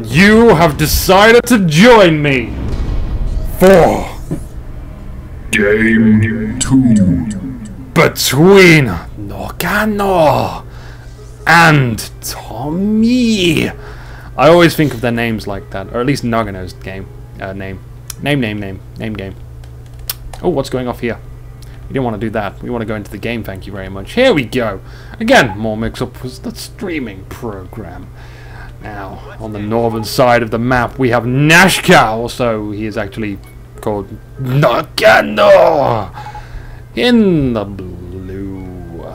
You have decided to join me for Game 2. between Noggano and Tommy. I always think of their names like that, or at least Noggano's game name. Name game. Oh, what's going off here? We didn't want to do that. We want to go into the game, thank you very much. Here we go. Again, more mix-up with the streaming program. Now, on the northern side of the map, we have Nashka. Also, he is actually called Noggano. In the blue.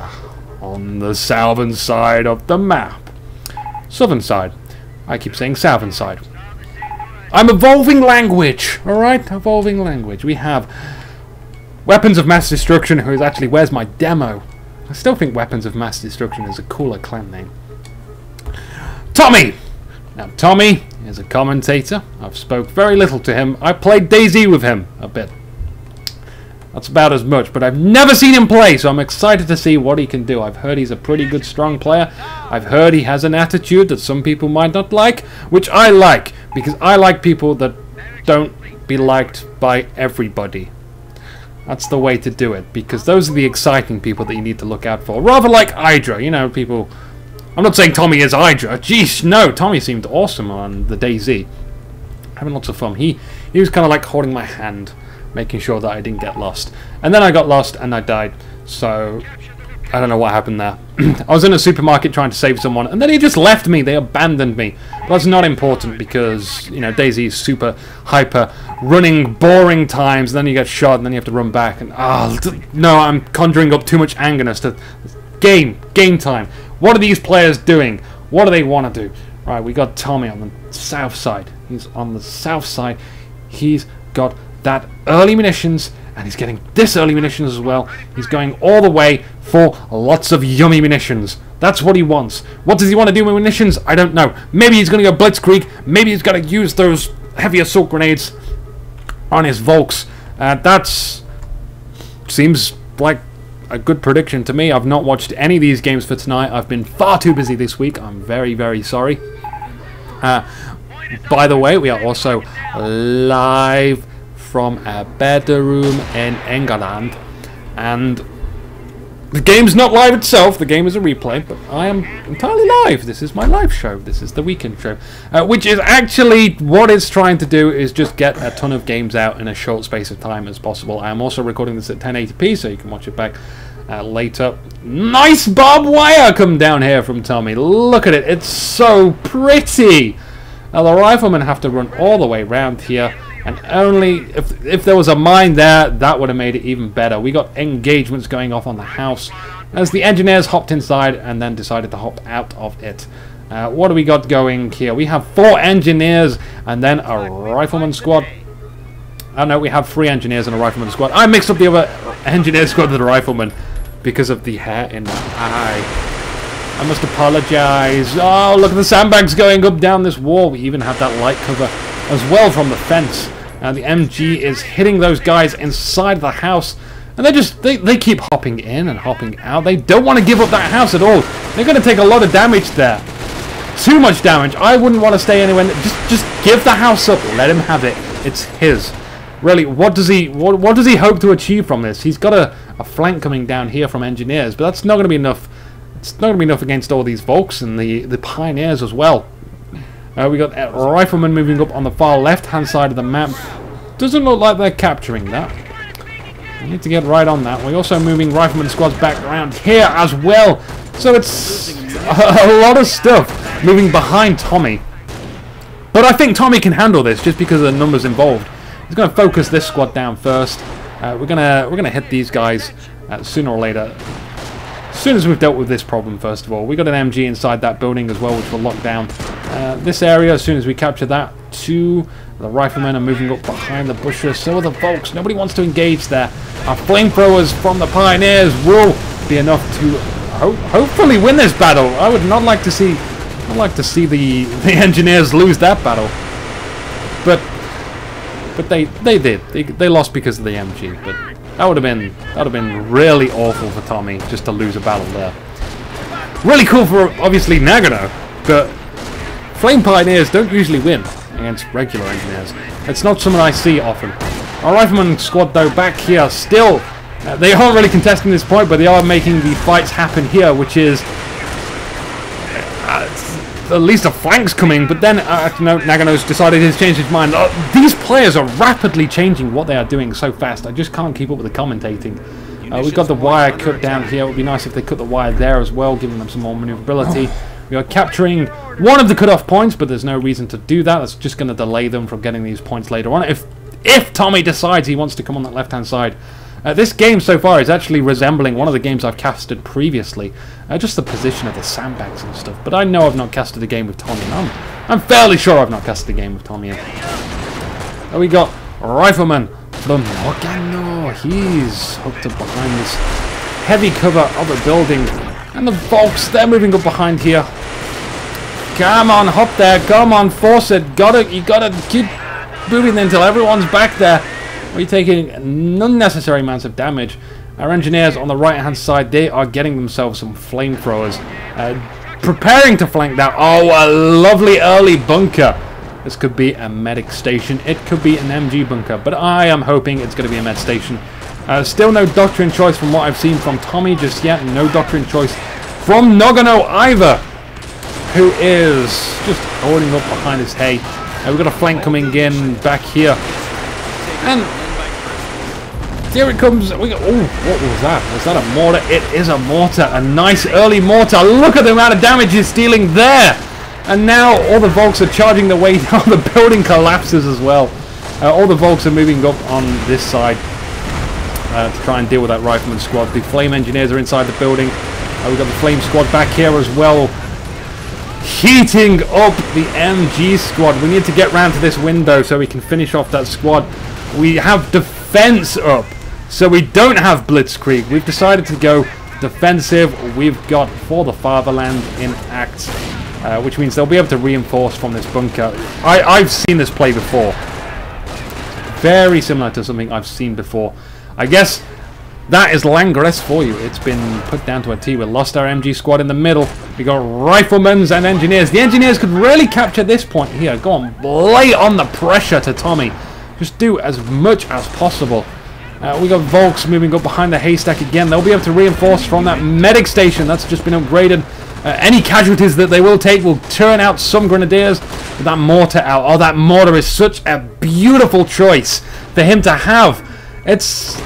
On the southern side of the map. Southern side. I keep saying southern side. I'm evolving language. Alright? Evolving language. We have Weapons of Mass Destruction, who is actually... Where's my demo? I still think Weapons of Mass Destruction is a cooler clan name. Tommy! Now, Tommy is a commentator. I've spoke very little to him. I played DayZ with him a bit. That's about as much, but I've never seen him play, so I'm excited to see what he can do. I've heard he's a pretty good, strong player. I've heard he has an attitude that some people might not like, which I like, because I like people that don't be liked by everybody. That's the way to do it, because those are the exciting people that you need to look out for. Rather like Hydra, you know, people... I'm not saying Tommy is Hydra. Jeez, no, Tommy seemed awesome on the DayZ. Having lots of fun. He was kind of like holding my hand, making sure that I didn't get lost. And then I got lost and I died. So, I don't know what happened there. I was in a supermarket trying to save someone, and then he just left me. They abandoned me. But that's not important because, you know, DayZ is super hyper, running boring times, and then you get shot, and then you have to run back. And, no, I'm conjuring up too much angerness to... Game time. What are these players doing? What do they want to do? Right, we got Tommy on the south side. He's on the south side. He's got that early munitions, and he's getting this early munitions as well. He's going all the way for lots of yummy munitions. That's what he wants. What does he want to do with munitions? I don't know. Maybe he's going to go Blitzkrieg. Maybe he's going to use those heavy assault grenades on his Volks. That's... seems like a good prediction to me. I've not watched any of these games for tonight. I've been far too busy this week. I'm very, very sorry. By the way, we are also live from a bedroom in England. And the game's not live itself. The game is a replay, but I am entirely live. This is my live show. This is the weekend show. Which is actually what it's trying to do, is just get a ton of games out in a short space of time as possible. I am also recording this at 1080p, so you can watch it back later. Nice barbed wire come down here from Tommy. Look at it. It's so pretty. Now, the riflemen have to run all the way around here. And only if there was a mine there, that would have made it even better. We got engagements going off on the house as the engineers hopped inside and then decided to hop out of it. What do we got going here? We have 4 engineers and then a rifleman squad. Oh no, we have 3 engineers and a rifleman squad. I mixed up the other engineer squad with the rifleman because of the hair in my eye. I must apologize. Oh, look at the sandbags going up down this wall. We even have that light cover as well from the fence. And the MG is hitting those guys inside the house. And they keep hopping in and hopping out. They don't want to give up that house at all. They're going to take a lot of damage there. Too much damage. I wouldn't want to stay anywhere. Just give the house up. Let him have it. It's his. Really, what does he hope to achieve from this? He's got a flank coming down here from engineers, but that's not going to be enough. It's not going to be enough against all these Volks and the pioneers as well. We got a rifleman moving up on the far left-hand side of the map. Doesn't look like they're capturing that. We need to get right on that. We're also moving rifleman squads back around here as well. So it's a lot of stuff moving behind Tommy. But I think Tommy can handle this just because of the numbers involved. He's going to focus this squad down first. We're gonna hit these guys sooner or later. As soon as we've dealt with this problem, first of all. We got an MG inside that building as well, which will lock down this area. As soon as we capture that, 2 the riflemen are moving up behind the bushes. So are the Volks. Nobody wants to engage there. Our flamethrowers from the pioneers will be enough to hopefully win this battle. I would not like to see the engineers lose that battle. But they did. They lost because of the MG. But that would have been really awful for Tommy just to lose a battle there. Really cool for obviously Nagano, but Flame Pioneers don't usually win against regular engineers. It's not something I see often. Our Rifleman squad, though, back here, still, they aren't really contesting this point, but they are making the fights happen here, which is at least a flank's coming, but then no, Noggano's decided he's changed his mind. These players are rapidly changing what they are doing so fast. I just can't keep up with the commentating. We've got the wire cut down here. It would be nice if they cut the wire there as well, giving them some more maneuverability. We are capturing one of the cut-off points, but there's no reason to do that. That's just going to delay them from getting these points later on. If Tommy decides he wants to come on that left-hand side. This game so far is actually resembling one of the games I've casted previously. Just the position of the sandbags and stuff. But I know I've not casted a game with Tommy. I'm fairly sure I've not casted a game with Tommy. And we got Rifleman from Noggano. He's hooked up behind this heavy cover of a building. And the Volks, they're moving up behind here. Come on, hop there. Come on, force it. You gotta keep moving until everyone's back there. We're taking unnecessary amounts of damage. Our engineers on the right hand side, they are getting themselves some flamethrowers. Preparing to flank that. Oh, a lovely early bunker. This could be a medic station. It could be an MG bunker, but I am hoping it's going to be a med station. Still no doctrine choice from what I've seen from Tommy just yet. No doctrine choice from Noggano either, who is just holding up behind his hay. We've got a flank coming in back here. And here it comes. Oh, what was that? Was that a mortar? It is a mortar. A nice early mortar. Look at the amount of damage he's dealing there. And now all the Volks are charging their way down. The building collapses as well. All the Volks are moving up on this side to try and deal with that Rifleman squad. The Flame Engineers are inside the building. We've got the Flame squad back here as well, heating up the MG squad. We need to get round to this window so we can finish off that squad. We have defense up, so we don't have Blitzkrieg. We've decided to go defensive. We've got For the Fatherland in act, which means they'll be able to reinforce from this bunker. I've seen this play before. Very similar to something I've seen before. I guess that is Langres for you. It's been put down to a T. We lost our MG squad in the middle. We got Riflemen and Engineers. The Engineers could really capture this point here. Go on, lay on the pressure to Tommy. Just do as much as possible. We got Volks moving up behind the haystack again. They'll be able to reinforce from that medic station that's just been upgraded. Any casualties that they will take will turn out some grenadiers with that mortar out. Oh, that mortar is such a beautiful choice for him to have. It's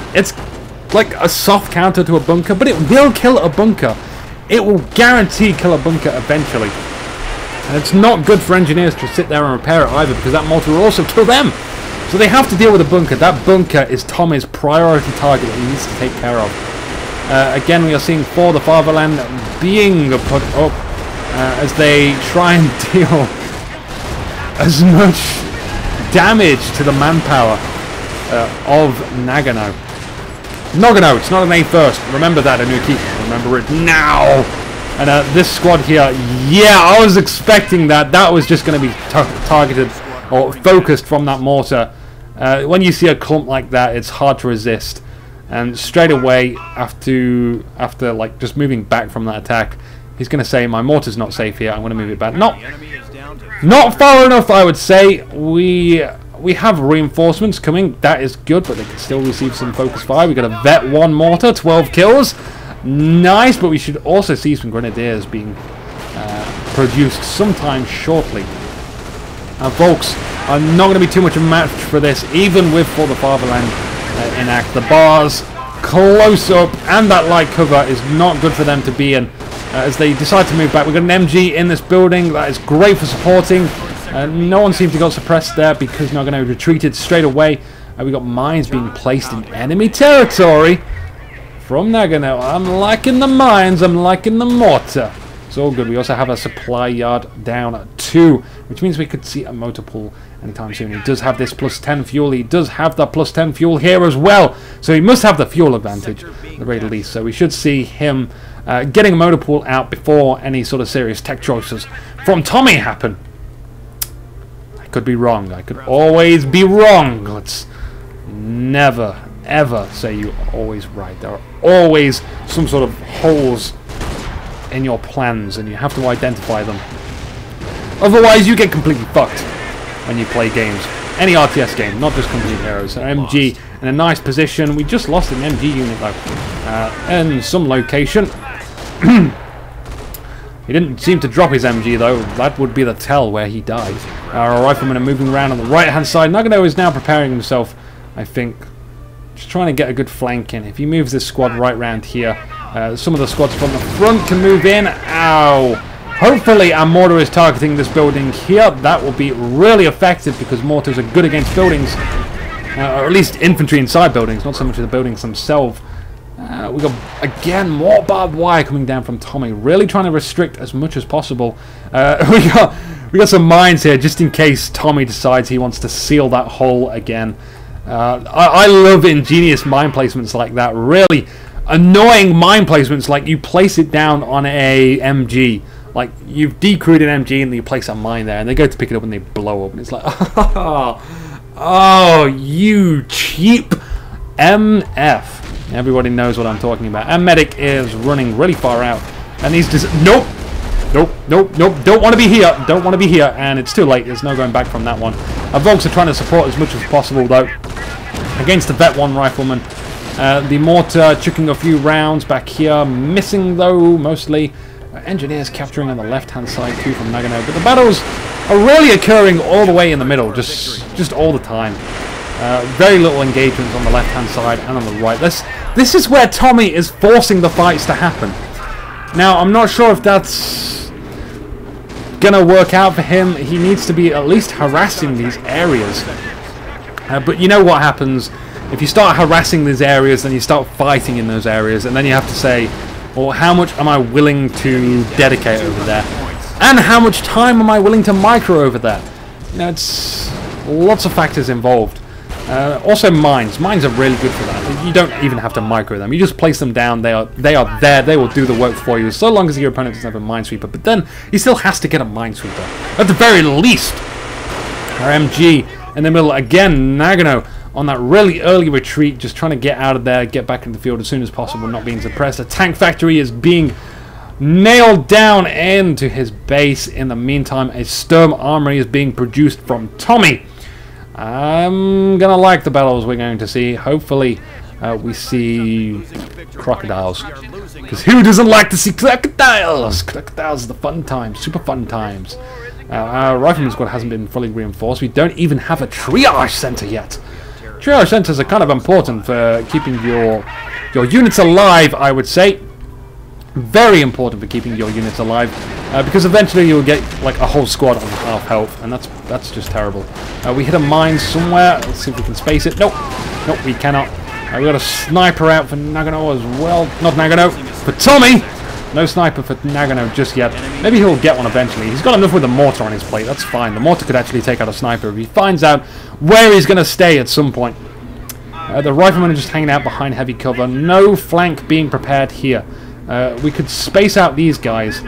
like a soft counter to a bunker, but it will kill a bunker. It will guarantee kill a bunker eventually. And it's not good for engineers to sit there and repair it either, because that mortar will also kill them. So they have to deal with a bunker. That bunker is Tommy's priority target that he needs to take care of. Again, we are seeing For the Fatherland being put up as they try and deal as much damage to the manpower of Noggano. Noggano, it's not an A first. Remember that, Anuki. Remember it now. And this squad here, yeah, I was expecting that. That was just going to be targeted or focused from that mortar. When you see a clump like that, it's hard to resist. And straight away, after like just moving back from that attack, he's going to say, my mortar's not safe here. I'm going to move it back. Not far enough, I would say. We have reinforcements coming. That is good, but they can still receive some focus fire. We've got a Vet 1 mortar, 12 kills. Nice, but we should also see some grenadiers being produced sometime shortly. Volks are not going to be too much of a match for this, even with For the Fatherland in act. The bars close up, and that light cover is not good for them to be in as they decide to move back. We've got an MG in this building. That is great for supporting. No one seemed to got suppressed there because Noggano retreated straight away. We got mines being placed in enemy territory from Noggano. I'm liking the mines. I'm liking the mortar. It's all good. We also have a supply yard down at 2, which means we could see a motor pool anytime soon. He does have this plus 10 fuel. He does have the plus 10 fuel here as well. So he must have the fuel advantage at the very least. So we should see him getting a motor pool out before any sort of serious tech choices from Tommy happen. I could be wrong. I could always be wrong. Let's never, ever say you're always right. There are always some sort of holes in your plans, and you have to identify them. Otherwise, you get completely fucked when you play games. Any RTS game, not just Complete Heroes. So MG in a nice position. We just lost an MG unit though, in some location. He didn't seem to drop his MG though. That would be the tell where he died. Our riflemen are moving around on the right hand side. Noggano is now preparing himself, I think. Just trying to get a good flank in. If he moves this squad right round here, some of the squads from the front can move in. Ow! Hopefully our mortar is targeting this building here. That will be really effective because mortars are good against buildings. Or at least infantry inside buildings, not so much the buildings themselves. We got, again, more barbed wire coming down from Tommy. Really trying to restrict as much as possible. We got some mines here just in case Tommy decides he wants to seal that hole again. I love ingenious mine placements like that. Really annoying mine placements, like you place it down on a MG. Like, you've decrewed an MG and you place a mine there, and they go to pick it up and they blow up, and it's like, oh, you cheap MF. Everybody knows what I'm talking about. And Medic is running really far out, and he's just, nope, don't want to be here, and it's too late. There's no going back from that one. Our Volks are trying to support as much as possible, though, against the Vet 1 rifleman. The mortar chucking a few rounds back here, missing, though, mostly. Engineers capturing on the left-hand side too from Noggano, but the battles are really occurring all the way in the middle, just all the time. Very little engagements on the left-hand side and on the right. This is where Tommy is forcing the fights to happen. Now, I'm not sure if that's gonna work out for him. He needs to be at least harassing these areas. But you know what happens if you start harassing these areas, then you start fighting in those areas, and then you have to say, well, how much am I willing to dedicate over there? And how much time am I willing to micro over there? You know, it's lots of factors involved. Also mines. Mines are really good for that. You don't even have to micro them. You just place them down. They are there. They will do the work for you, so long as your opponent doesn't have a minesweeper. But then he still has to get a minesweeper. At the very least. Our MG in the middle again. Noggano on that really early retreat, just trying to get out of there, get back in the field as soon as possible, not being suppressed. The tank factory is being nailed down into his base. In the meantime, a Sturm armory is being produced from Tommy. I'm gonna like the battles we're going to see. Hopefully we see crocodiles, because who doesn't like to see crocodiles? Crocodiles are the fun times, super fun times. Our rifleman squad hasn't been fully reinforced. We don't even have a triage center yet. Triage centers are kind of important for keeping your units alive, I would say. Very important for keeping your units alive, because eventually you'll get like a whole squad on half health, and that's just terrible. We hit a mine somewhere. Let's see if we can space it. Nope, we cannot. We got a sniper out for Noggano as well. Not Noggano, for Tommy. No sniper for Noggano just yet. Maybe he'll get one eventually. He's got enough with the mortar on his plate. That's fine. The mortar could actually take out a sniper if he finds out where he's going to stay at some point. The riflemen are just hanging out behind heavy cover. No flank being prepared here. We could space out these guys,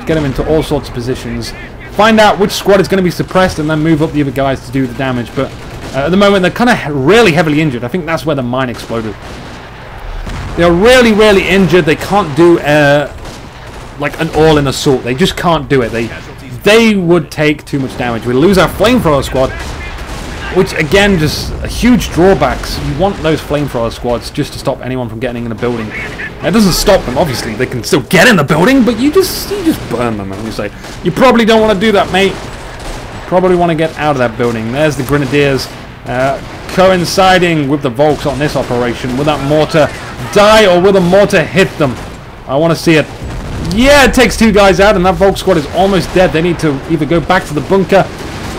get them into all sorts of positions, find out which squad is going to be suppressed, and then move up the other guys to do the damage. But at the moment, they're kind of really heavily injured. I think that's where the mine exploded. They're really injured. They can't do like an all-in assault. They just can't do it. They would take too much damage. We lose our flamethrower squad, which again, just a huge drawbacks. You want those flamethrower squads just to stop anyone from getting in a building. That doesn't stop them, obviously. They can still get in the building, but you just burn them, and you say, you probably don't want to do that, mate. You probably want to get out of that building. There's the Grenadiers coinciding with the Volks on this operation. Will that mortar die, or will the mortar hit them? I want to see it. Yeah, it takes two guys out, and that Volk squad is almost dead. They need to either go back to the bunker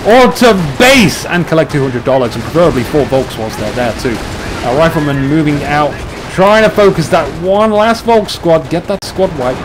or to base and collect $200, and preferably 4 Volks whilst they're there too. Our riflemen moving out, trying to focus that one last Volk squad, get that squad wiped.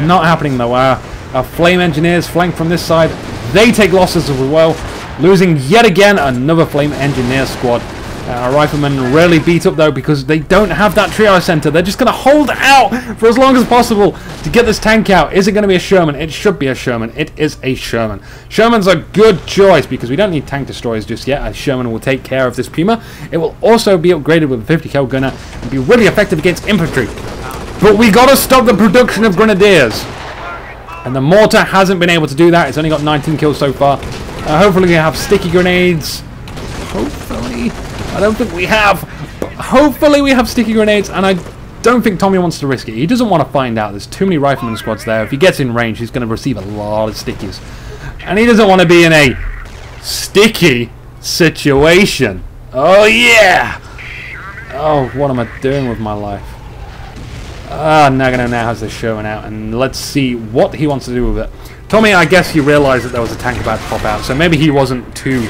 Not happening though. Our flame engineers flank from this side. They take losses as well, losing yet again another flame engineer squad. Our riflemen really beat up though, because they don't have that triage center. They're just going to hold out for as long as possible to get this tank out. Is it going to be a Sherman? It should be a Sherman. It is a Sherman. Sherman's a good choice because we don't need tank destroyers just yet. A Sherman will take care of this Puma. It will also be upgraded with a 50 cal gunner and be really effective against infantry. But we got to stop the production of Grenadiers. And the mortar hasn't been able to do that. It's only got 19 kills so far. Hopefully we have sticky grenades. Hopefully. I don't think we have. But hopefully we have sticky grenades. And I don't think Tommy wants to risk it. He doesn't want to find out. There's too many rifleman squads there. If he gets in range, he's going to receive a lot of stickies. And he doesn't want to be in a sticky situation. Oh, yeah. Oh, what am I doing with my life? Noggano now has this Sherman out, and let's see what he wants to do with it. Tommy, I guess he realized that there was a tank about to pop out, so maybe he wasn't too,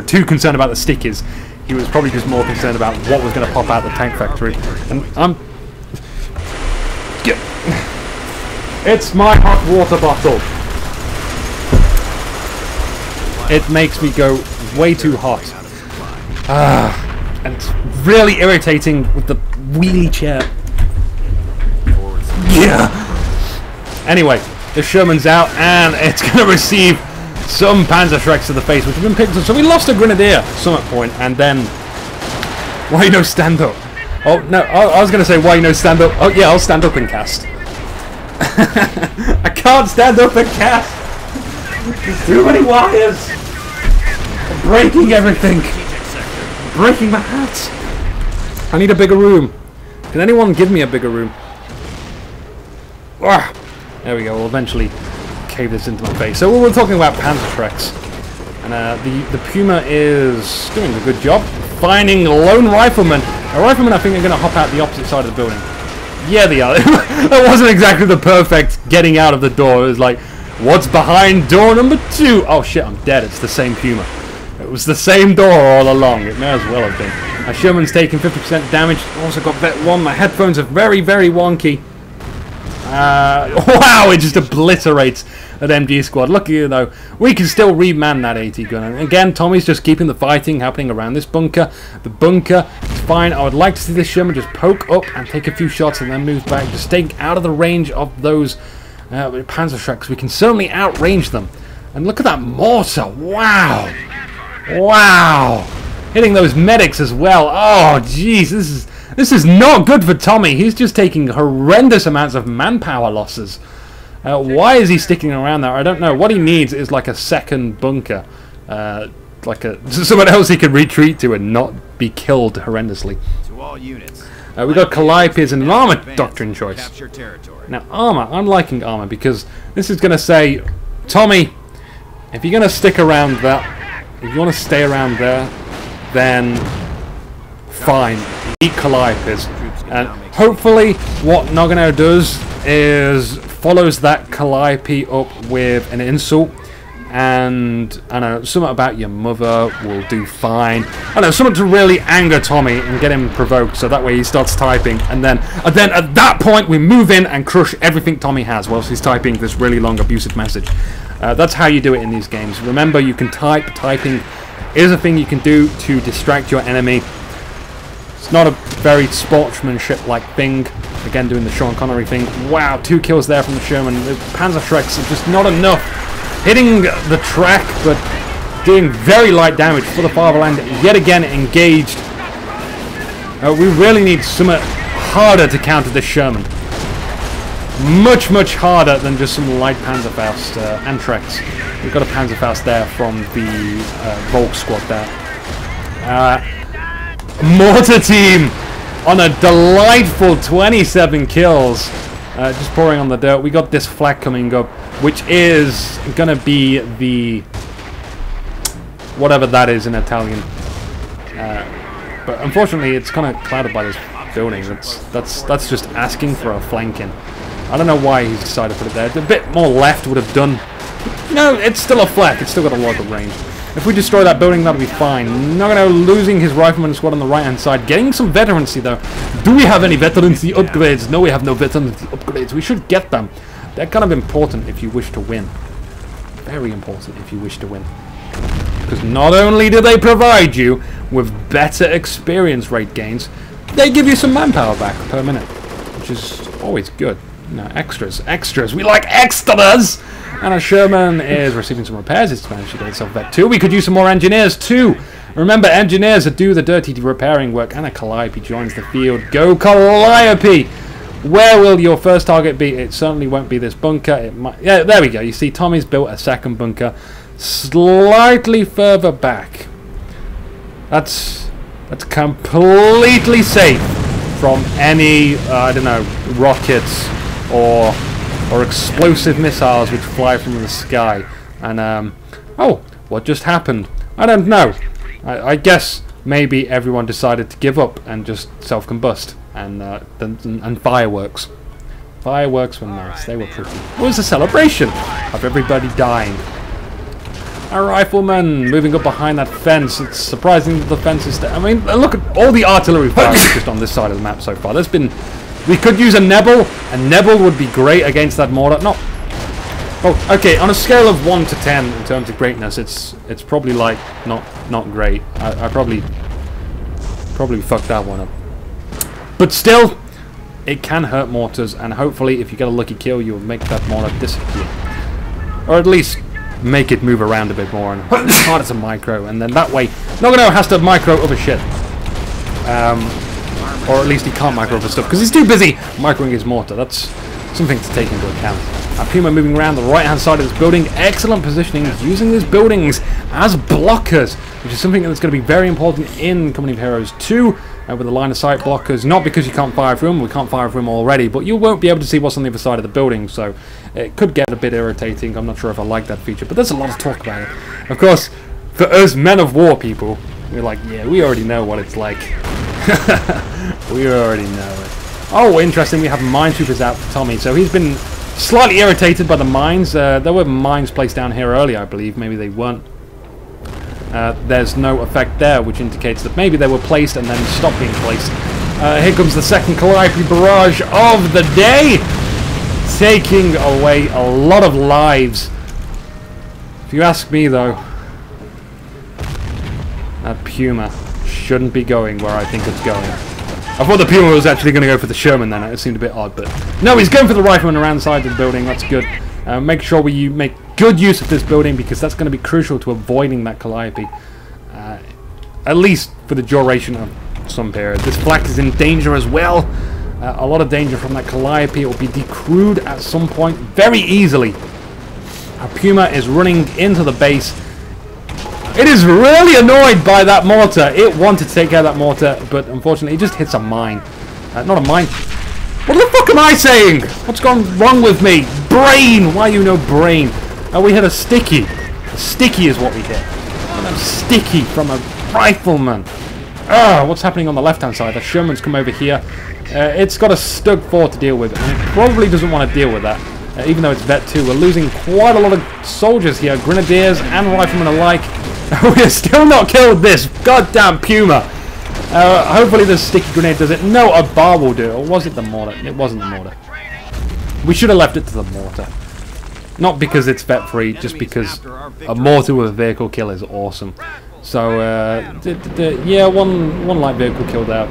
too concerned about the stickies. He was probably just more concerned about what was going to pop out the tank factory. And it's my hot water bottle. It makes me go way too hot. And it's really irritating with the wheelie chair. Yeah. Anyway, the Sherman's out, and it's going to receive some Panzerschrecks to the face, which have been picked up. So we lost a Grenadier summit point, and then why no stand up? Oh no, I was going to say why no stand up. Oh yeah, I'll stand up and cast. I can't stand up and cast. There's too many wires. I'm breaking everything. Breaking my hat. I need a bigger room. Can anyone give me a bigger room? Ah, there we go. We'll eventually cave this into my face. So we were talking about Panzerschrecks, and the Puma is doing a good job finding lone riflemen. A rifleman, I think, are going to hop out the opposite side of the building. Yeah, they are. That wasn't exactly the perfect getting out of the door. It was like, what's behind door number 2? Oh shit, I'm dead. It's the same Puma. It was the same door all along. It may as well have been. My Sherman's taking 50% damage. Also got vet 1. My headphones are very, very wonky. Wow, it just obliterates that MG squad. Look at you, though. We can still reman that AT gun. And again, Tommy's just keeping the fighting happening around this bunker. The bunker is fine. I would like to see this Sherman just poke up and take a few shots and then move back. Just staying out of the range of those Panzerschrecks. We can certainly outrange them. And look at that mortar. Wow. Wow. Hitting those medics as well. Oh, jeez. This is not good for Tommy. He's just taking horrendous amounts of manpower losses. Why is he sticking around there? I don't know. What he needs is like a second bunker. Like someone else he can retreat to and not be killed horrendously. To all units. We got Calliope's and an armor doctrine choice. Now armor, I'm liking armor because this is going to say, Tommy, if you're going to stick around there, if you want to stay around there, then fine, beat Calliope's. And hopefully what Noggano does is follows that Calliope up with an insult. And I know something about your mother will do fine. I know something to really anger Tommy and get him provoked, so that way he starts typing, and then at that point we move in and crush everything Tommy has whilst he's typing this really long abusive message. That's how you do it in these games. Remember, you can type. Typing is a thing you can do to distract your enemy. It's not a very sportsmanship-like thing. Again, doing the Sean Connery thing. Wow, 2 kills there from the Sherman. The Panzerschrecks are just not enough. Hitting the track, but doing very light damage for the fatherland. Yet again engaged. We really need something harder to counter this Sherman. Much, much harder than just some light Panzerfaust Antrex. We've got a Panzerfaust there from the Volk squad there. Mortar team on a delightful 27 kills. Just pouring on the dirt. We got this flag coming up, which is gonna be the whatever that is in Italian. But unfortunately, it's kind of clouded by this building. That's just asking for a flanking. I don't know why he's decided to put it there. A bit more left would have done. No, it's still a flag. It's still got a lot of range. If we destroy that building, that'll be fine. Noggano losing his rifleman squad on the right-hand side. Getting some veterancy, though. Do we have any veterancy upgrades? No, we have no veterancy upgrades. We should get them. They're kind of important if you wish to win. Very important if you wish to win. Because not only do they provide you with better experience rate gains, they give you some manpower back per minute. Which is always good. You know, extras. Extras. We like extras! And our Sherman is receiving some repairs. It's managed to get itself vet 2. We could use some more engineers too. Remember, engineers that do the dirty repairing work. And a Calliope joins the field. Go Calliope! Where will your first target be? It certainly won't be this bunker. It might. Yeah, there we go. You see, Tommy's built a second bunker slightly further back. That's completely safe from any I don't know, rockets or explosive missiles which fly from the sky. And oh, what just happened? I don't know. I guess maybe everyone decided to give up and just self-combust, and fireworks. Fireworks were nice. They were pretty. It was a celebration of everybody dying. A rifleman moving up behind that fence. It's surprising that the fence is there. I mean, look at all the artillery fire just on this side of the map so far. We could use a Nebel. A Nebel would be great against that mortar. No. Oh, okay. On a scale of 1 to 10 in terms of greatness, it's probably like not great. I probably fucked that one up. But still, it can hurt mortars, and hopefully, if you get a lucky kill, you'll make that mortar disappear, or at least make it move around a bit more and hard as a micro, and then that way Noggano has to micro other shit, or at least he can't micro other stuff because he's too busy microing his mortar. That's something to take into account. Puma moving around the right hand side of this building. Excellent positioning, using these buildings as blockers, which is something that's going to be very important in Company of Heroes 2 with the line of sight blockers. Not because you can't fire through them, we can't fire through them already, but you won't be able to see what's on the other side of the building, so it could get a bit irritating. I'm not sure if I like that feature, but there's a lot of talk about it. Of course, for us Men of War people, we're like, yeah, we already know what it's like. We already know it. Oh, interesting, we have minesweepers out for Tommy, so he's been slightly irritated by the mines. There were mines placed down here earlier, I believe. Maybe they weren't. There's no effect there, which indicates that maybe they were placed and then stopped being placed. Here comes the second Calliope barrage of the day, taking away a lot of lives. If you ask me, though, that Puma shouldn't be going where I think it's going. I thought the Puma was actually going to go for the Sherman then. It seemed a bit odd, but no, he's going for the rifleman around the side of the building. That's good. Make sure you make good use of this building, because that's going to be crucial to avoiding that Calliope, at least for the duration of some period. This flak is in danger as well. A lot of danger from that Calliope. It will be decrewed at some point very easily. Our Puma is running into the base. It is really annoyed by that mortar. It wanted to take care of that mortar, but unfortunately it just hits a mine. Not a mine. What the fuck am I saying? What's gone wrong with me? Brain! Why you know brain? We hit a sticky. A sticky is what we hit. And a sticky from a rifleman. What's happening on the left-hand side? The Sherman's come over here. It's got a Stug 4 to deal with, and it probably doesn't want to deal with that. Even though it's Vet 2, we're losing quite a lot of soldiers here, Grenadiers and Riflemen alike. We're still not killed this goddamn Puma. Hopefully the sticky grenade does it. No, a bar will do it. Or was it the mortar? It wasn't the mortar. We should have left it to the mortar. Not because it's vet free, just because a mortar with a vehicle kill is awesome. So, yeah, one light vehicle killed out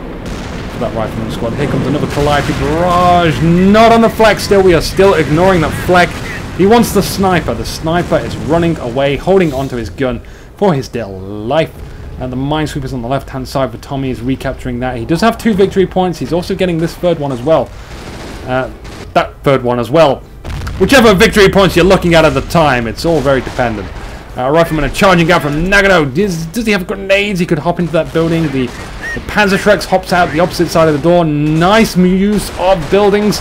for that rifleman squad. Here comes another Calliope barrage. Not on the flak still. We are still ignoring that flak. He wants the sniper. The sniper is running away, holding onto his gun for his dear life. And the minesweepers on the left-hand side for Tommy is recapturing that. He does have 2 victory points. He's also getting this third one as well. That third one as well. Whichever victory points you're looking at the time, it's all very dependent. Riflemen are charging out from Noggano. Does he have grenades? He could hop into that building. The Panzerschrecks hops out the opposite side of the door. Nice use of buildings,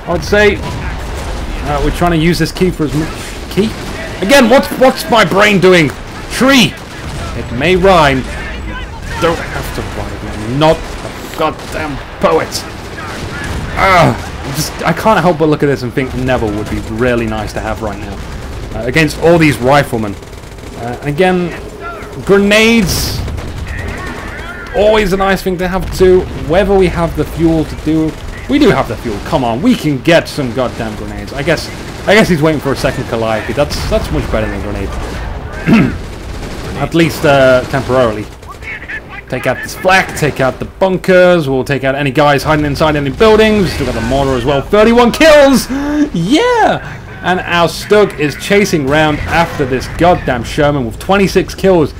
I would say. We're trying to use this key for as much... Key? Again, what's my brain doing? Tree! It may rhyme. You don't have to rhyme. You're not a goddamn poet. I can't help but look at this and think Neville would be really nice to have right now. Against all these riflemen. Again, grenades. Always a nice thing to have too. Whether we have the fuel to do... We do have the fuel. Come on, we can get some goddamn grenades. I guess he's waiting for a second Calliope. That's much better than grenades. At least temporarily. Take out this flak, take out the bunkers, we'll take out any guys hiding inside any buildings. Still got the mortar as well. 31 kills! Yeah! And our Stug is chasing round after this goddamn Sherman with 26 kills.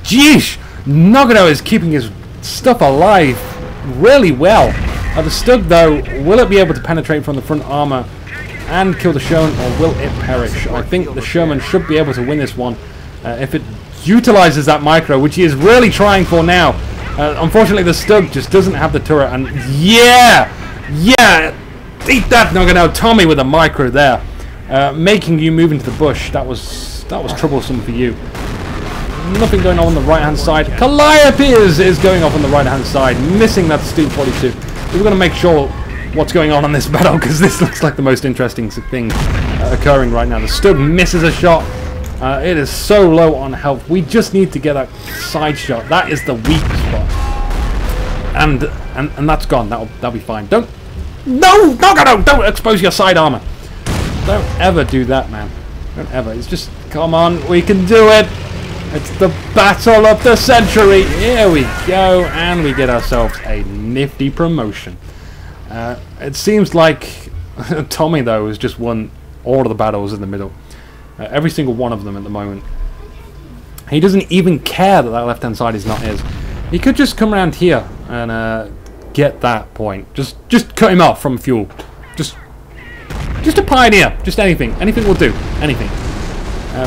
Jeesh! Noggano is keeping his stuff alive really well. The Stug, though, will it be able to penetrate from the front armor and kill the Sherman, or will it perish? I think the Sherman should be able to win this one if it utilizes that micro, which he is really trying for now. Unfortunately, the Stug just doesn't have the turret, and yeah, eat that, Noggano. Tommy with a micro there, making you move into the bush. That was troublesome for you. Nothing going on the right-hand side. Calliope is going off on the right-hand side, missing that Stu 42. We're going to make sure what's going on this battle, because this looks like the most interesting thing occurring right now. The Stug misses a shot. It is so low on health. We just need to get that side shot. That is the weak spot, and that's gone. That'll be fine. Don't expose your side armor. Don't ever do that, man. Don't ever. It's just, come on, we can do it. It's the battle of the century. Here we go, and we get ourselves a nifty promotion. It seems like Tommy, though, has just won all of the battles in the middle. Every single one of them at the moment. He doesn't even care that left-hand side is not his. He could just come around here and get that point. Just cut him off from fuel. Just a pioneer. Just anything. Anything will do. Anything.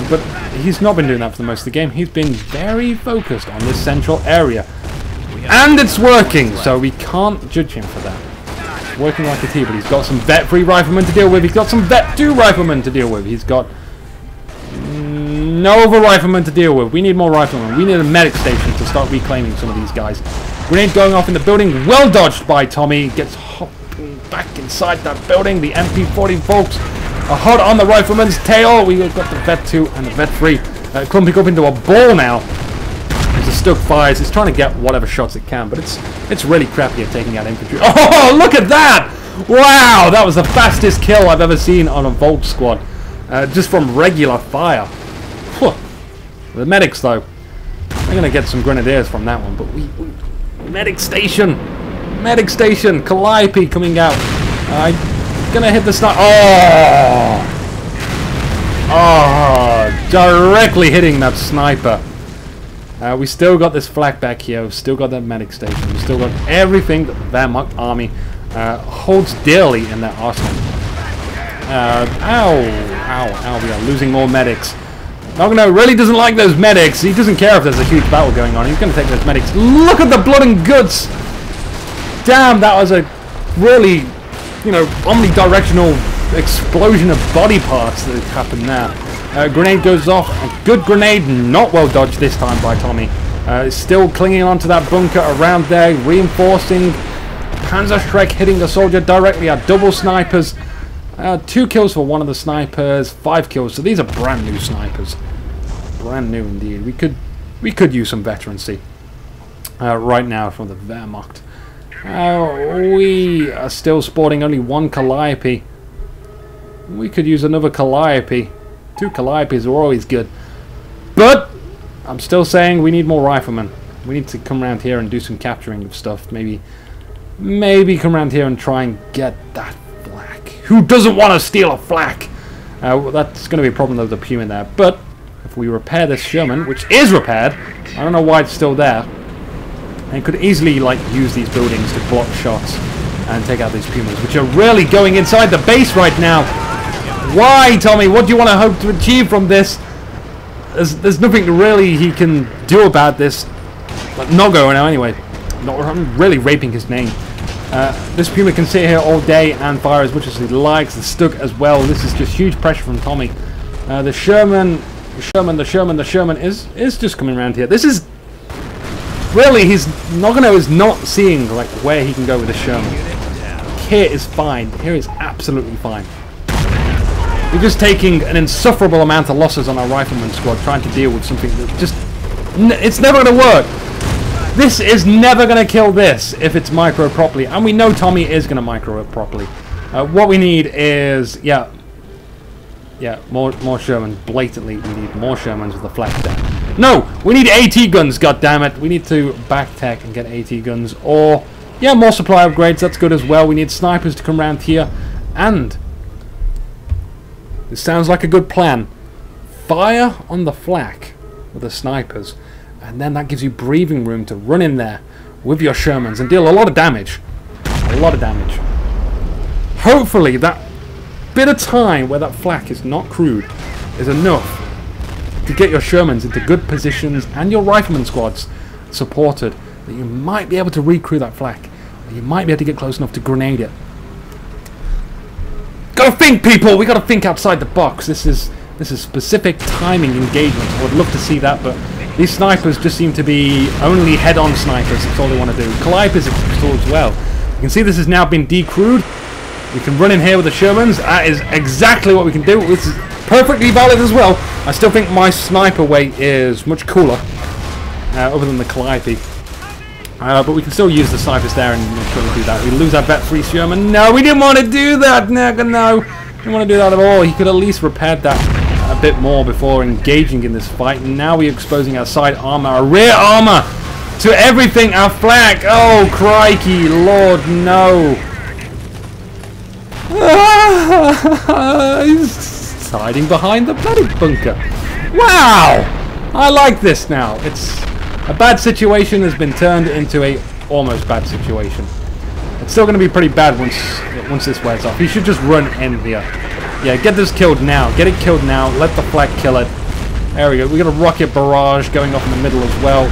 But he's not been doing that for the most of the game. He's been very focused on this central area. And it's working, so we can't judge him for that. It's working like a T, but he's got some Vet 3 riflemen to deal with. He's got some Vet 2 riflemen to deal with. He's got no other riflemen to deal with. We need more riflemen. We need a medic station to start reclaiming some of these guys. Grenade going off in the building. Well dodged by Tommy. Gets hopping back inside that building. The MP40 folks are hot on the rifleman's tail. We've got the Vet 2 and the Vet 3 clumping up into a ball now. As the Stug fires, it's trying to get whatever shots it can, but it's really crappy at taking out infantry. Oh, look at that! Wow, that was the fastest kill I've ever seen on a Volt squad, just from regular fire. Whew. The medics, though, they're going to get some grenadiers from that one, but we medic station, Calliope coming out. Gonna hit the sniper. Oh, directly hitting that sniper. We still got this flak back here. We've still got that medic station. We've still got everything that the Wehrmacht army holds dearly in their arsenal. Ow, we are losing more medics. Noggano really doesn't like those medics. He doesn't care if there's a huge battle going on. He's going to take those medics. Look at the blood and guts. Damn, that was a really, omnidirectional explosion of body parts that happened there. Grenade goes off. A good grenade, not well dodged this time by Tommy. Still clinging onto that bunker around there, reinforcing. Panzerschreck hitting the soldier directly at double snipers. 2 kills for one of the snipers, 5 kills. So these are brand new snipers. Brand new indeed. We could use some veterancy right now from the Wehrmacht. We are still sporting only 1 Calliope. We could use another Calliope. 2 Calliopes are always good. But I'm still saying we need more riflemen. We need to come around here and do some capturing of stuff. Maybe come around here and try and get that flak. Who doesn't want to steal a flak? That's going to be a problem with the Puma there. But if we repair this Sherman, which is repaired, I don't know why it's still there. And could easily use these buildings to block shots and take out these Pumas, which are really going inside the base right now. Why, Tommy? What do you want to hope to achieve from this? There's nothing really he can do about this. Noggano now, anyway. I'm really raping his name. This Puma can sit here all day and fire as much as he likes. The Stug as well. This is just huge pressure from Tommy. The Sherman is just coming around here. This is really, Noggano is not seeing where he can go with the Sherman. Here is fine. Here is absolutely fine. We're just taking an insufferable amount of losses on our rifleman squad, trying to deal with something that just it's never going to work. This is never going to kill this if it's micro properly, and we know Tommy is going to micro it properly. What we need is more Shermans. Blatantly, we need more Shermans with the flak down. No, we need AT guns. God damn it! We need to back tech and get AT guns, or more supply upgrades. That's good as well. We need snipers to come around here, and it sounds like a good plan. Fire on the flak with the snipers, and then that gives you breathing room to run in there with your Shermans and deal a lot of damage. A lot of damage. Hopefully that bit of time where that flak is not crewed is enough to get your Shermans into good positions and your rifleman squads supported, that you might be able to recrew that flak. Or you might be able to get close enough to grenade it. Gotta think, people! We gotta think outside the box. This is specific timing engagement. I would love to see that, but these snipers just seem to be only head-on snipers. That's all they want to do. Calliope's pistol as well. You can see this has now been decrewed. We can run in here with the Shermans. That is exactly what we can do. This is perfectly valid as well. I still think my sniper weight is much cooler, other than the Calliope. But we can still use the snipers there and make sure we do that. We lose our vet-free Sherman. No, we didn't want to do that. No. Didn't want to do that at all. He could at least repaired that a bit more before engaging in this fight. And now we're exposing our side armor, our rear armor to everything. Our flak. Oh, crikey, Lord, no. He's hiding behind the bloody bunker. Wow! I like this now. It's a bad situation has been turned into a almost bad situation. It's still going to be pretty bad once this wears off. He should just run in here. Yeah, get this killed now. Get it killed now. Let the flak kill it. There we go. We got a rocket barrage going off in the middle as well.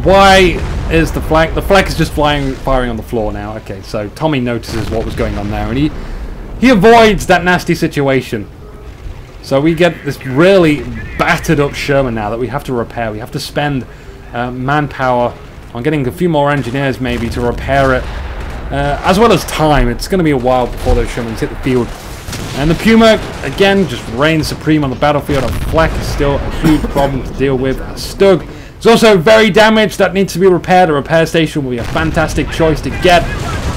Why is the flak? The flak is just firing on the floor now. Okay, so Tommy notices what was going on there, and he avoids that nasty situation. So we get this really battered up Sherman now that we have to repair. We have to spend manpower on getting a few more engineers maybe to repair it, as well as time. It's going to be a while before those Shermans hit the field. And the Puma, again, just reigns supreme on the battlefield. A flak is still a huge problem to deal with. A Stug is also very damaged. That needs to be repaired. A repair station will be a fantastic choice to get,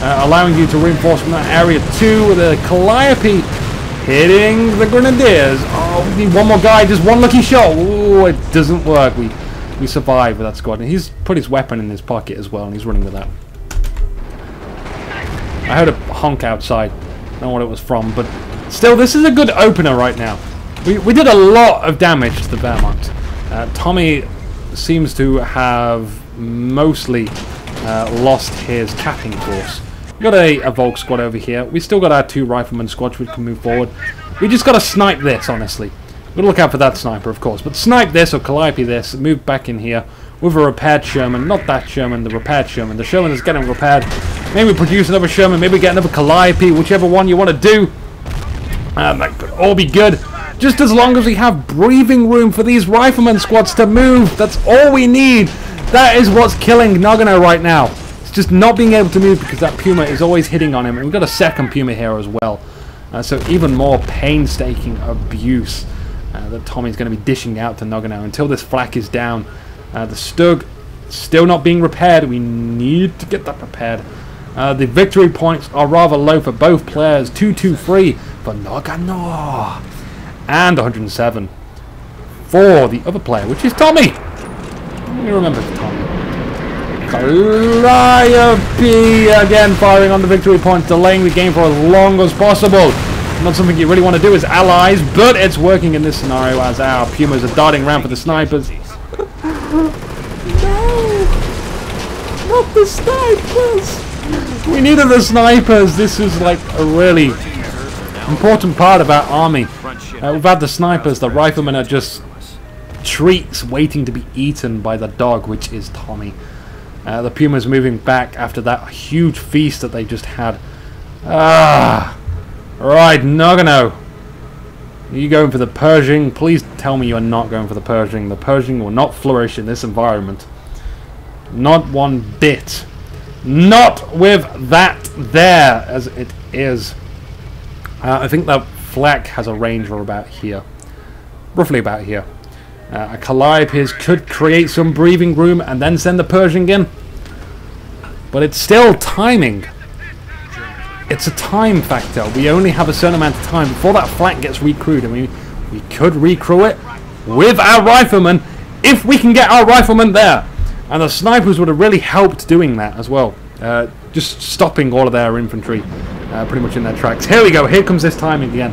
allowing you to reinforce from that area too. The Calliope hitting the Grenadiers. Oh, we need one more guy. Just one lucky shot. Ooh, it doesn't work. We survive with that squad. And he's put his weapon in his pocket as well, and he's running with that. I heard a honk outside. I don't know what it was from, but still, this is a good opener right now. We did a lot of damage to the Wehrmacht. Tommy seems to have mostly lost his capping force. We've got a Volk squad over here. We still got our 2 rifleman squads we can move forward. We just got to snipe this, honestly. We've got to look out for that sniper, of course. But snipe this or Calliope this, move back in here with a repaired Sherman. Not that Sherman, the repaired Sherman. The Sherman is getting repaired. Maybe produce another Sherman, maybe get another Calliope, whichever one you want to do. That could all be good. Just as long as we have breathing room for these rifleman squads to move. That's all we need. That is what's killing Noggano right now. It's just not being able to move because that Puma is always hitting on him. And we've got a second Puma here as well. So even more painstaking abuse that Tommy's going to be dishing out to Noggano until this flak is down. The Stug still not being repaired. We need to get that repaired. The victory points are rather low for both players. 223 for Noggano. And 107 for the other player, which is Tommy. Let me remember Tommy. Calliope again firing on the victory points, delaying the game for as long as possible. Not something you really want to do as allies, but it's working in this scenario as our Pumas are darting around for the snipers. No! Not the snipers! We needed the snipers. This is like a really important part of our army. Without the snipers, the riflemen are just treats waiting to be eaten by the dog, which is Tommy. The Puma's moving back after that huge feast that they just had. Right, Noggano. Are you going for the Pershing? Please tell me you're not going for the Pershing. The Pershing will not flourish in this environment. Not one bit. Not with that there, as it is. I think that flak has a range of about here. Roughly about here. A Calliope could create some breathing room and then send the Pershing in. But it's still timing. It's a time factor. We only have a certain amount of time before that flak gets recrewed. I mean, we could recrew it with our riflemen if we can get our riflemen there. And the snipers would have really helped doing that as well. Just stopping all of their infantry pretty much in their tracks. Here we go. Here comes this timing again.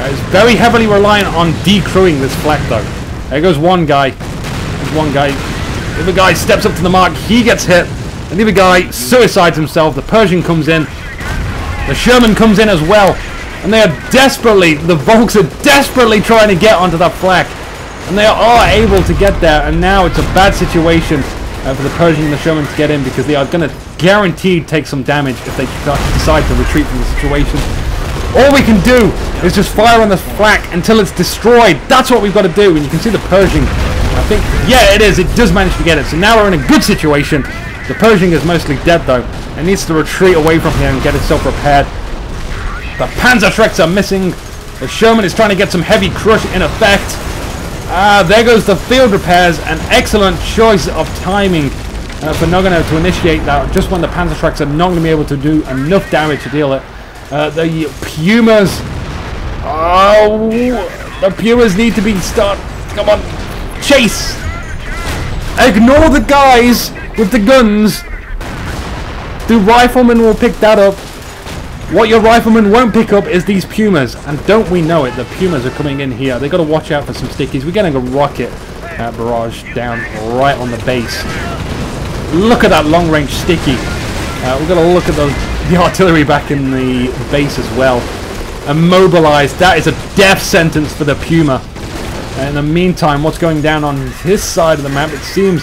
It's very heavily reliant on decrewing this flak though. There goes one guy. There's one guy. If a guy steps up to the mark, he gets hit. And the other guy suicides himself. The Pershing comes in. The Sherman comes in as well. And they are desperately, the Volks are desperately trying to get onto that flak. And they are able to get there. And now it's a bad situation for the Pershing and the Sherman to get in, because they are going to guaranteed take some damage if they decide to retreat from the situation. All we can do is just fire on the flak until it's destroyed. That's what we've got to do. And you can see the Pershing, I think, yeah, it is. It does manage to get it. So now we're in a good situation. The Pershing is mostly dead, though. It needs to retreat away from here and get itself repaired. The Panzerschrecks are missing. The Sherman is trying to get some heavy crush in effect. There goes the field repairs. An excellent choice of timing for Noggano to initiate that just when the Panzerschrecks are not going to be able to do enough damage to deal it. The Pumas. Oh, the Pumas need to be stopped. Come on, chase. Ignore the guys with the guns. The riflemen will pick that up. What your riflemen won't pick up is these Pumas, and don't we know it? The Pumas are coming in here. They got to watch out for some stickies. We're getting a rocket barrage down right on the base. Look at that long-range sticky. We've got to look at the artillery back in the base as well. Immobilized. That is a death sentence for the Puma. In the meantime, what's going down on his side of the map? It seems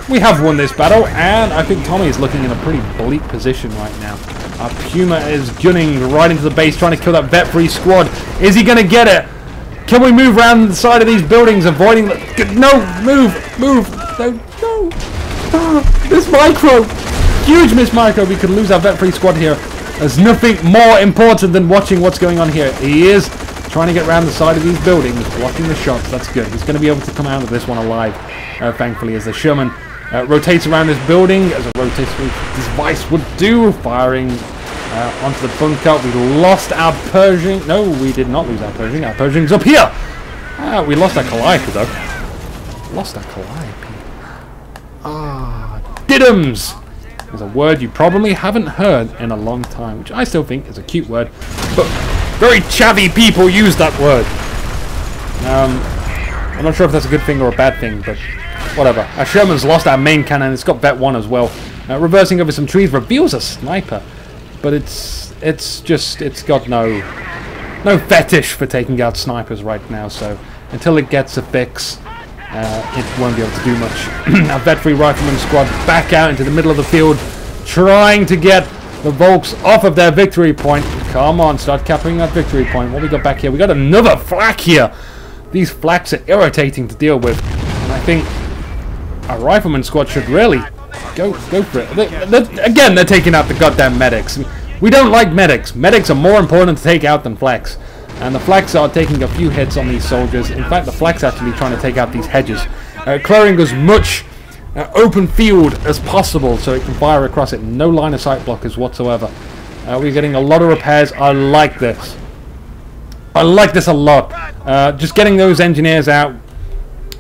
we have won this battle, and I think Tommy is looking in a pretty bleak position right now. Our Puma is gunning right into the base, trying to kill that vet-free squad. Is he going to get it? Can we move around the side of these buildings, avoiding the... No! Move! No! Miss Micro! Huge Miss Micro! We could lose our vet-free squad here. There's nothing more important than watching what's going on here. He is trying to get around the side of these buildings, blocking the shots. That's good. He's going to be able to come out of this one alive, thankfully, as the Sherman rotates around this building, as a rotatory device would do, firing onto the bunker. We lost our Pershing. No, we did not lose our Pershing. Our Pershing's up here. We lost our Calliope, though. Lost our Calliope. Diddums! Is a word you probably haven't heard in a long time, which I still think is a cute word, but very chavvy people use that word. I'm not sure if that's a good thing or a bad thing, but whatever. Our Sherman's lost our main cannon. It's got Vet 1 as well. Reversing over some trees reveals a sniper, but it's got no fetish for taking out snipers right now. So until it gets a fix, it won't be able to do much. Our vet-free rifleman squad back out into the middle of the field, trying to get the Volks off of their victory point. Come on, start capturing that victory point. What we got back here? We got another flak here. These flaks are irritating to deal with, and I think our rifleman squad should really go for it. Again, they're taking out the goddamn medics. We don't like medics. Medics are more important to take out than flaks. And the flaks are taking a few hits on these soldiers. In fact, the flaks actually trying to take out these hedges. Clearing as much open field as possible so it can fire across it. No line of sight blockers whatsoever. We're getting a lot of repairs. I like this. I like this a lot. Just getting those engineers out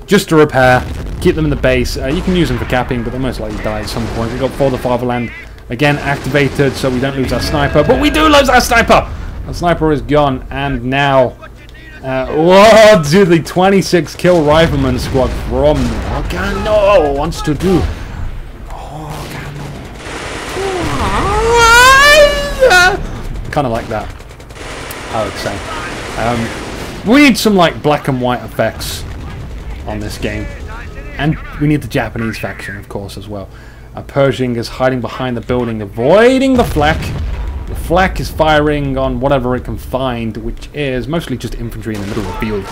just to repair. Keep them in the base. You can use them for capping, but they'll most likely die at some point. We've got For the Fatherland again activated so we don't lose our sniper. But we do lose our sniper! The sniper is gone, and now what do the 26 kill rifleman squad from Noggano wants to do? Kind of like that, I would say. We need some like black and white effects on this game, and we need the Japanese faction, of course, as well. Pershing is hiding behind the building, avoiding the flak. The flak is firing on whatever it can find, which is mostly just infantry in the middle of the field.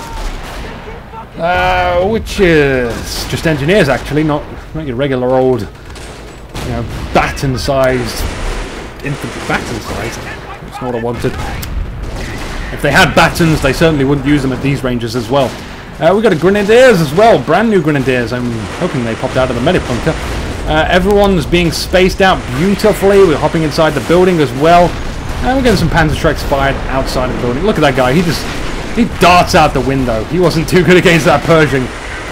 Which is just engineers, actually, not your regular old, baton-sized infantry. Baton-sized? That's not what I wanted. If they had batons, they certainly wouldn't use them at these ranges as well. We've got a Grenadiers as well, brand new Grenadiers. I'm hoping they popped out of the medic bunker. Everyone's being spaced out beautifully. We're hopping inside the building as well. And we're getting some Panzerschrecks fired outside of the building. Look at that guy. He darts out the window. He wasn't too good against that Pershing.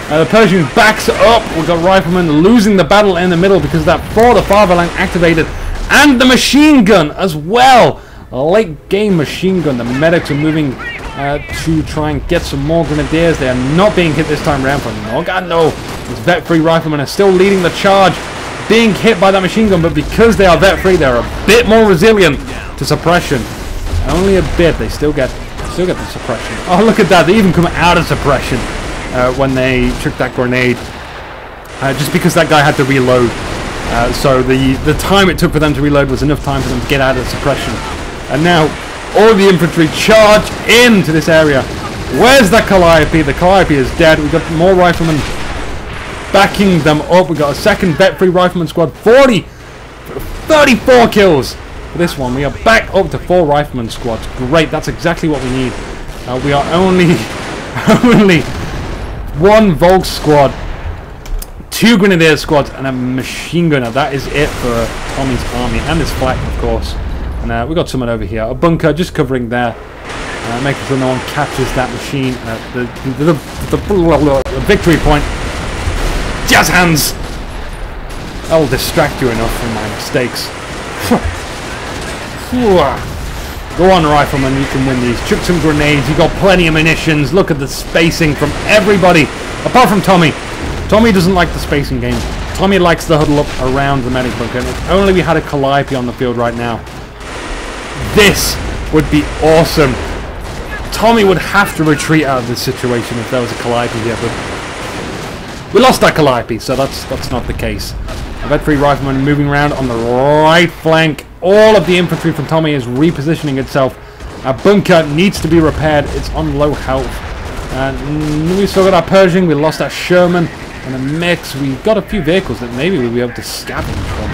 The Pershing backs up. We've got Riflemen losing the battle in the middle because of that For the Fatherland activated. And the machine gun as well. A late game machine gun. The medics are moving to try and get some more Grenadiers. They are not being hit this time around from Noggano. These vet-free riflemen are still leading the charge. being hit by that machine gun, but because they are vet free, they're a bit more resilient to suppression. Only a bit. They still get the suppression. Oh, look at that! They even come out of suppression when they took that grenade, just because that guy had to reload. So the time it took for them to reload was enough time for them to get out of suppression. And now all the infantry charge into this area. Where's that Calliope? The Calliope is dead. We've got more riflemen backing them up. We've got a second vet-free rifleman squad. 34 kills for this one. We are back up to 4 rifleman squads. Great. That's exactly what we need. We are only 1 Volk squad, 2 Grenadier squads, and a machine gunner. That is it for Tommy's army, and his flak, of course. And we've got someone over here. A bunker just covering there. Making sure no one catches that machine. The victory point. Jazz hands! I'll distract you enough from my mistakes. Go on, rifleman, you can win these. Chuck some grenades, you got plenty of munitions. Look at the spacing from everybody, apart from Tommy. Tommy doesn't like the spacing game. Tommy likes to huddle up around the medic bunker. And if only we had a Calliope on the field right now. This would be awesome. Tommy would have to retreat out of this situation if there was a Calliope here, but we lost that Calliope, so that's not the case. A vet-free rifleman moving around on the right flank. All of the infantry from Tommy is repositioning itself. Our bunker needs to be repaired. It's on low health. And we still got our Pershing. We lost our Sherman in a mix. We've got a few vehicles that maybe we'll be able to scavenge from.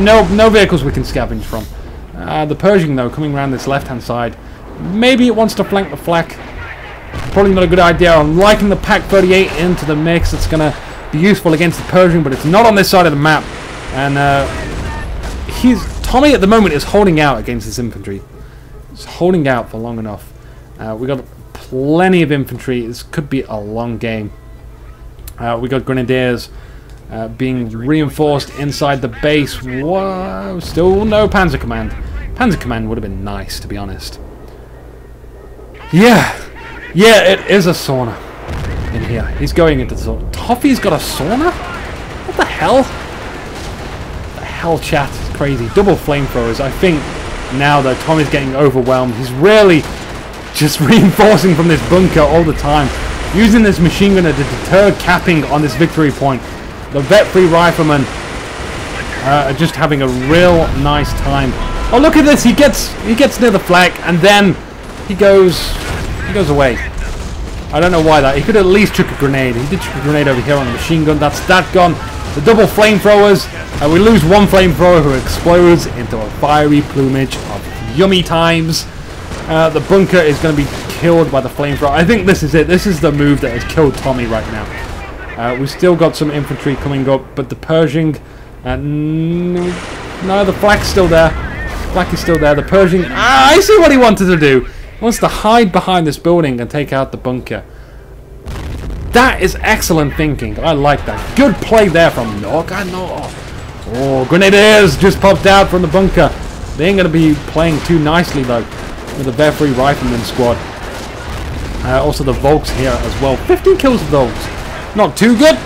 No vehicles we can scavenge from. The Pershing, though, coming around this left-hand side. Maybe it wants to flank the flak. Probably not a good idea. I'm liking the Pak 38 into the mix. It's going to be useful against the Pershing, but it's not on this side of the map. And Tommy at the moment is holding out against this infantry. He's holding out for long enough. We got plenty of infantry. This could be a long game. We got Grenadiers being reinforced inside the base. Whoa, still no Panzer Command. Panzer Command would have been nice, to be honest. Yeah, it is a sauna in here. He's going into the sauna. Toffee's got a sauna? What the hell? The hell, chat? It's crazy. Double flamethrowers. I think now that Tommy's getting overwhelmed, he's really just reinforcing from this bunker all the time. Using this machine gunner to deter capping on this victory point. The vet-free riflemen are just having a real nice time. Oh, look at this! He gets near the flag and then he goes away. I don't know why that. He could at least chuck a grenade. He did chuck a grenade over here on the machine gun. That's that gun. The double flamethrowers. We lose one flamethrower who explodes into a fiery plumage of yummy times. The bunker is going to be killed by the flamethrower. I think this is it. This is the move that has killed Tommy right now. We've still got some infantry coming up, but the Pershing... no, the flak's still there. Flak is still there. The Pershing... I see what he wanted to do. He wants to hide behind this building and take out the bunker. That is excellent thinking. I like that. Good play there from Noggano. Oh, Grenadiers just popped out from the bunker. They ain't going to be playing too nicely, though, with the Vet-free Rifleman squad. Also the Volks here as well. 15 kills for Volks. Not too good,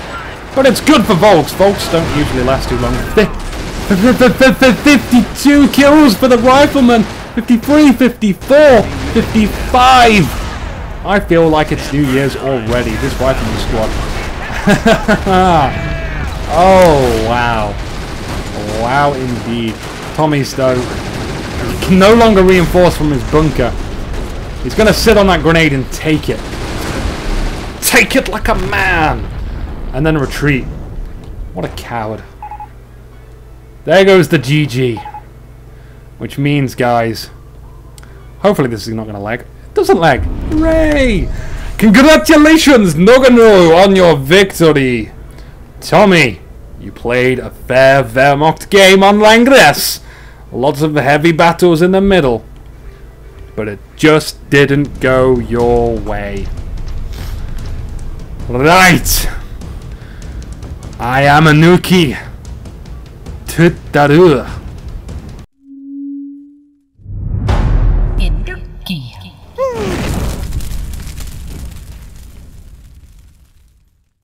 but it's good for Volks. Volks don't usually last too long. 52 kills for the Rifleman. 53, 54, 55. I feel like it's New Year's already. This Rifleman squad. Oh, wow. Wow, indeed. Tommy's, though, he can no longer reinforce from his bunker. He's going to sit on that grenade and take it. Take it like a man! And then retreat. What a coward. There goes the GG. Which means, guys, hopefully this is not going to lag. It doesn't lag. Hooray! Congratulations, Noggano, on your victory. Tommy, you played a fair Wehrmacht game on Langres. Lots of heavy battles in the middle. But it just didn't go your way. Right. I am a Nuki. Tuttaru.